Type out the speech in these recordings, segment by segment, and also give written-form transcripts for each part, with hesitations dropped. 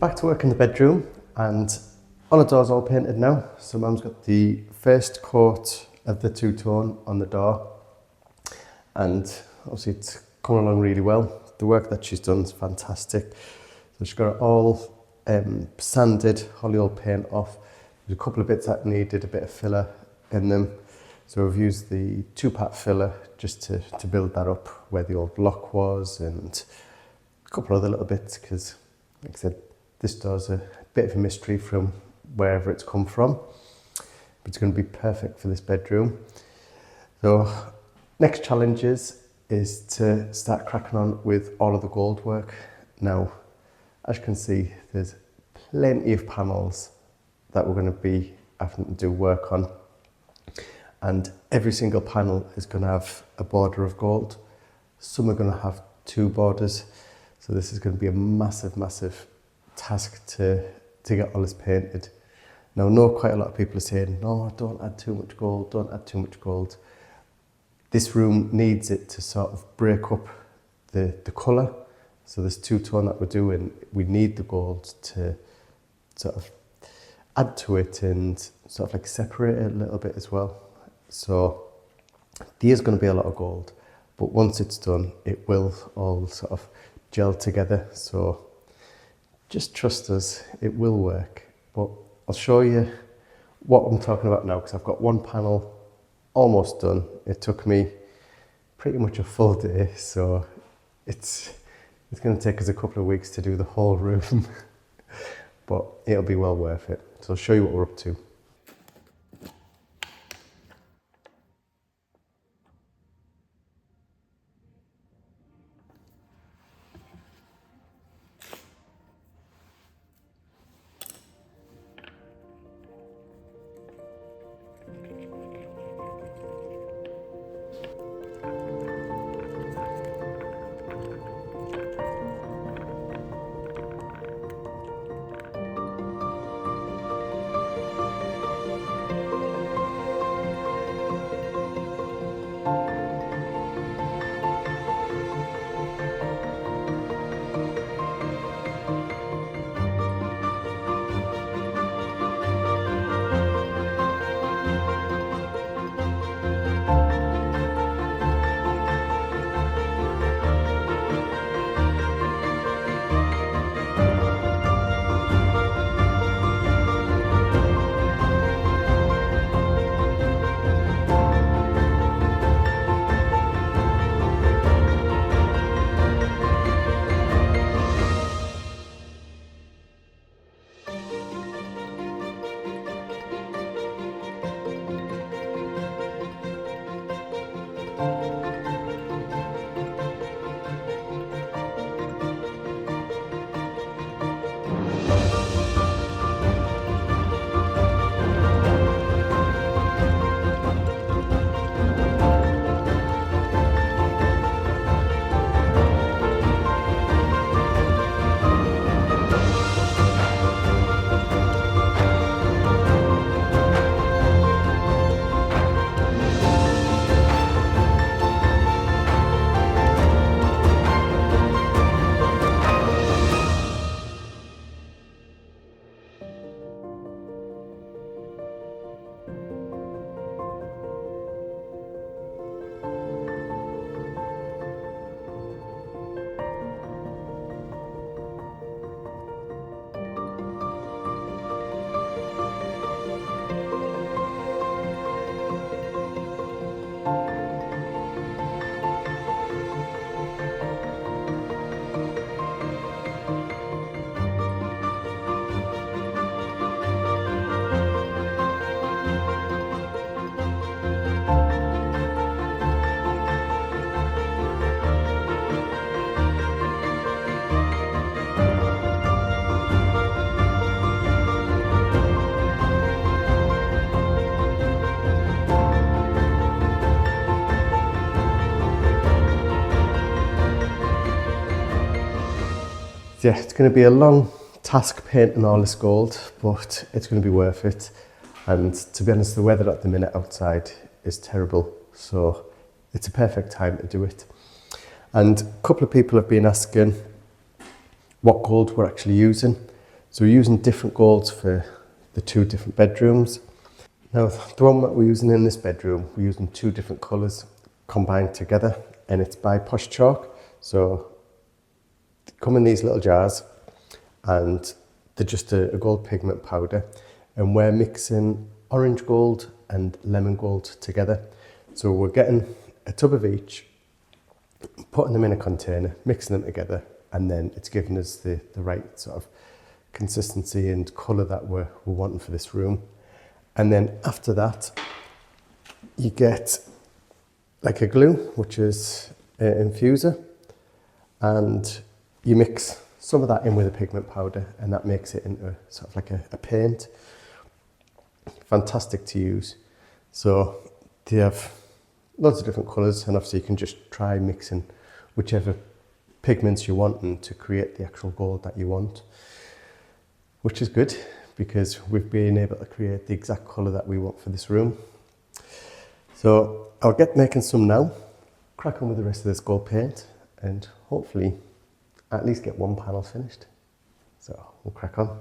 back to work in the bedroom, and all the doors all painted now. So Mum's got the first coat of the two-tone on the door, and obviously it's coming along really well. The work that she's done is fantastic. So she's got it all sanded, holly old paint off. There's a couple of bits that needed a bit of filler in them. So we've used the 2-part filler just to build that up where the old lock was, and a couple other little bits, because like I said, this door's a bit of a mystery from wherever it's come from, but it's going to be perfect for this bedroom. So next challenge is to start cracking on with all of the gold work. Now, as you can see, there's plenty of panels that we're going to be having to do work on, and every single panel is going to have a border of gold. Some are going to have 2 borders, so this is going to be a massive task to get all this painted. Now I know quite a lot of people are saying, no, don't add too much gold, don't add too much gold. This room needs it to sort of break up the colour. So this two-tone that we're doing, we need the gold to sort of add to it and sort of like separate it a little bit as well. So there's going to be a lot of gold, but once it's done, it will all sort of gel together. So just trust us, it will work. But I'll show you what I'm talking about now, because I've got one panel almost done. It took me pretty much a full day, so it's going to take us a couple of weeks to do the whole room, but it'll be well worth it. So I'll show you what we're up to. Yeah, it's going to be a long task painting all this gold, but it's going to be worth it. And to be honest, the weather at the minute outside is terrible, so it's a perfect time to do it. And a couple of people have been asking what gold we're actually using. So we're using different golds for the 2 different bedrooms. Now, the one that we're using in this bedroom, we're using 2 different colours combined together, and it's by Posh Chalk. So they come in these little jars, and they're just a gold pigment powder, and we're mixing orange gold and lemon gold together. So we're getting a tub of each, putting them in a container, mixing them together, and then it's giving us the right sort of consistency and colour that we're wanting for this room. And then after that, you get like a glue, which is an infuser, and you mix some of that in with a pigment powder, and that makes it into sort of like a paint. Fantastic to use. So they have lots of different colours, and obviously you can just try mixing whichever pigments you want and to create the actual gold that you want, which is good because we've been able to create the exact colour that we want for this room. So I'll get making some now, crack on with the rest of this gold paint, and hopefully at least get one panel finished. So we'll crack on.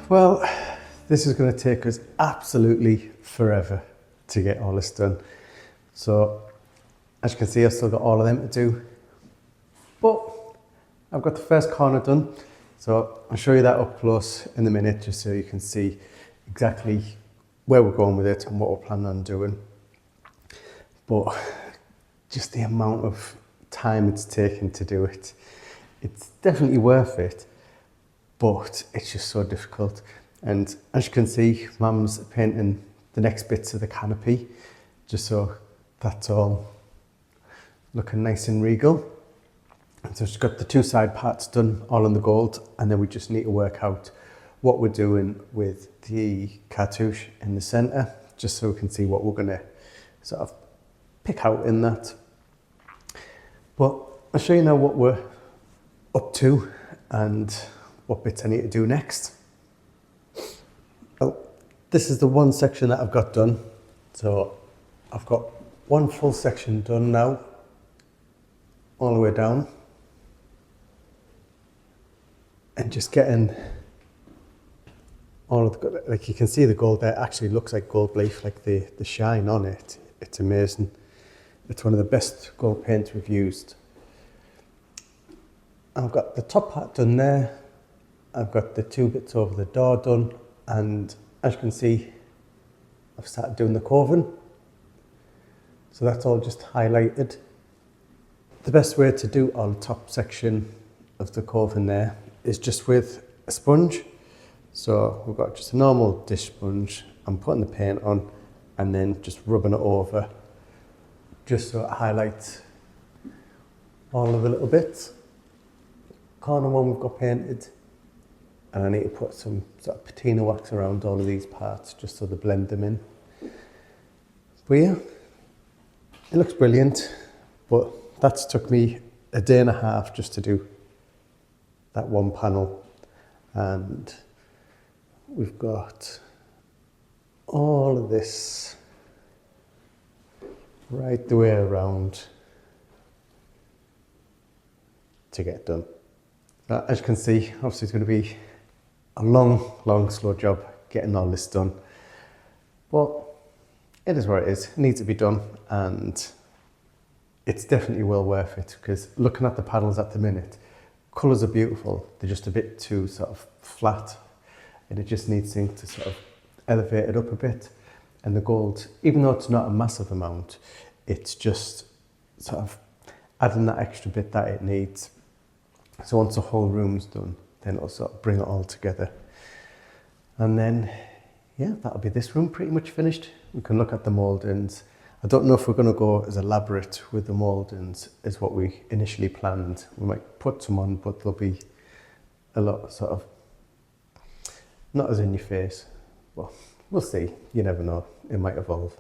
Well, this is going to take us absolutely forever to get all this done. So, as you can see, I've still got all of them to do. But I've got the first corner done. So I'll show you that up close in a minute, just so you can see exactly where we're going with it and what we're planning on doing. But just the amount of time it's taken to do it, it's definitely worth it. But it's just so difficult. And as you can see, Mum's painting the next bits of the canopy, just so that's all looking nice and regal. And so she's got the 2 side parts done, all in the gold, and then we just need to work out what we're doing with the cartouche in the centre, just so we can see what we're going to sort of pick out in that. But I'll show you now what we're up to and what bits I need to do next. Well, this is the one section that I've got done. So I've got one full section done now, all the way down. And just getting all of the, like you can see the gold there actually looks like gold leaf, like the shine on it. It's amazing. It's one of the best gold paints we've used. I've got the top part done there. I've got the 2 bits over the door done, and as you can see, I've started doing the coven. So that's all just highlighted. The best way to do all the top section of the coven there is just with a sponge. So we've got just a normal dish sponge. I'm putting the paint on and then just rubbing it over just so it highlights all of the little bits. Corner one we've got painted, and I need to put some sort of patina wax around all of these parts just so they blend them in. But yeah, it looks brilliant, but that's took me a day and a half just to do that one panel. And we've got all of this right the way around to get done. As you can see, obviously it's going to be a long, slow job getting all this done. But it is what it is. It needs to be done, and it's definitely well worth it, because looking at the panels at the minute, colours are beautiful. They're just a bit too sort of flat, and it just needs to sort of elevate it up a bit. And the gold, even though it's not a massive amount, it's just sort of adding that extra bit that it needs. So once the whole room's done, then it'll sort of bring it all together. And then, yeah, that'll be this room pretty much finished. We can look at the mouldings. I don't know if we're going to go as elaborate with the mouldings as what we initially planned. We might put some on, but there'll be a lot sort of, not as in your face. Well, we'll see. You never know. It might evolve.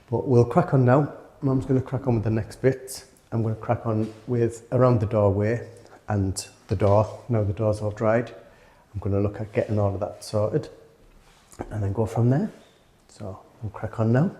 But we'll crack on now. Mum's going to crack on with the next bit. I'm going to crack on with around the doorway and the door. Now the door's all dried, I'm going to look at getting all of that sorted and then go from there. So we'll crack on now.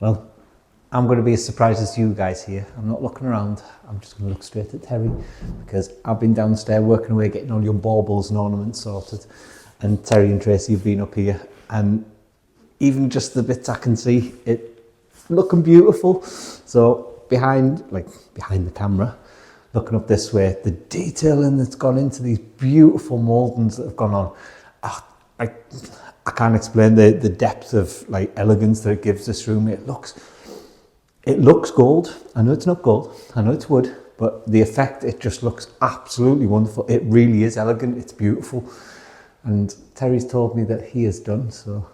Well, I'm going to be as surprised as you guys here. I'm not looking around. I'm just going to look straight at Terry because I've been downstairs working away, getting all your baubles and ornaments sorted. And Terry and Tracy have been up here. And even just the bits I can see, it looking beautiful. So behind the camera, looking up this way, the detailing that's gone into these beautiful mouldings that have gone on. I can't explain the depth of like elegance that it gives this room. It looks gold. I know it's not gold, I know it's wood, but the effect, it just looks absolutely wonderful. It really is elegant, it's beautiful. And Terry's told me that he is done, so.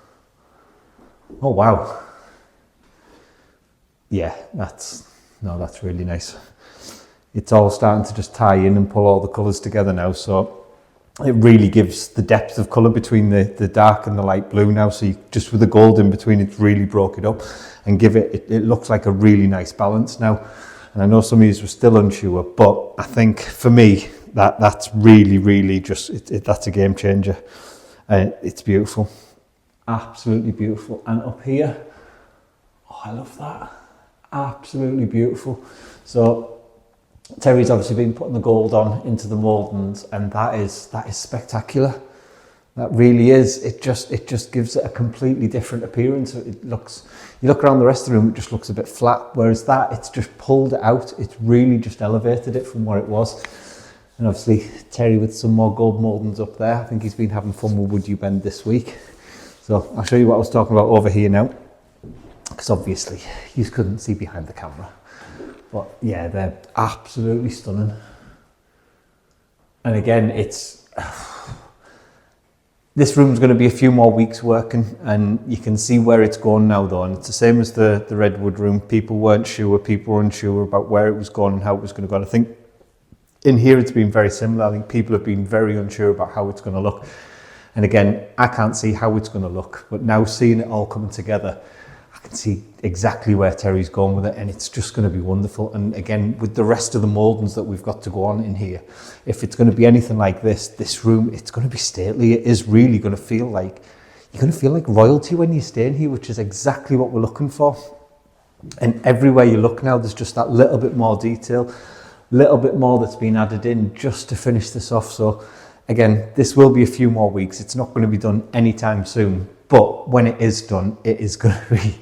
Oh wow. Yeah, that's really nice. It's all starting to just tie in and pull all the colours together now, so it really gives the depth of colour between the dark and the light blue now. So you, just with the gold in between, it's really broke it up and give it looks like a really nice balance now. And I know some of you were still unsure, but I think for me, that's really just, that's a game changer. It's beautiful, absolutely beautiful. And up here, oh, I love that, absolutely beautiful. So Terry's obviously been putting the gold on into the mouldings, and that is spectacular. That really is. It just gives it a completely different appearance. It looks, you look around the rest of the room, it just looks a bit flat, whereas that, it's just pulled it out. It's really just elevated it from where it was. And obviously Terry with some more gold mouldings up there. I think he's been having fun with Would You Bend this week. So I'll show you what I was talking about over here now, because obviously you couldn't see behind the camera. But yeah, they're absolutely stunning. And again, this room's going to be a few more weeks working, and you can see where it's going now though. And it's the same as the redwood room. People weren't sure, people were unsure about where it was going and how it was going to go. And I think in here it's been very similar. I think people have been very unsure about how it's going to look. And again, I can't see how it's going to look, but now seeing it all coming together, I can see exactly where Terry's going with it, and it's just going to be wonderful. And again, with the rest of the mouldings that we've got to go on in here, if it's going to be anything like this room, it's going to be stately. It is really going to feel like, you're going to feel like royalty when you stay in here, which is exactly what we're looking for. And everywhere you look now, there's just that little bit more detail, little bit more that's been added in just to finish this off. So again, this will be a few more weeks. It's not going to be done anytime soon. But when it is done, it is going to be,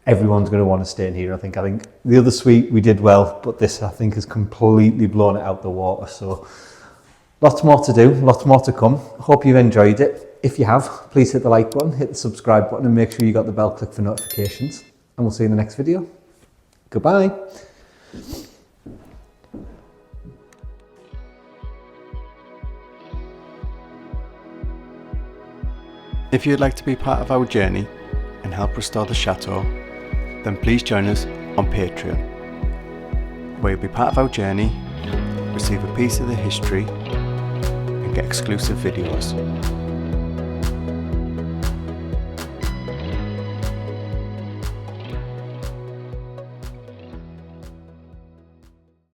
everyone's going to want to stay in here. I think the other suite we did well, but this I think has completely blown it out the water. So lots more to do, lots more to come. Hope you've enjoyed it. If you have, please hit the like button, hit the subscribe button, and make sure you got the bell click for notifications. And we'll see you in the next video. Goodbye. If you'd like to be part of our journey and help restore the chateau, then please join us on Patreon, where you'll be part of our journey, receive a piece of the history, and get exclusive videos.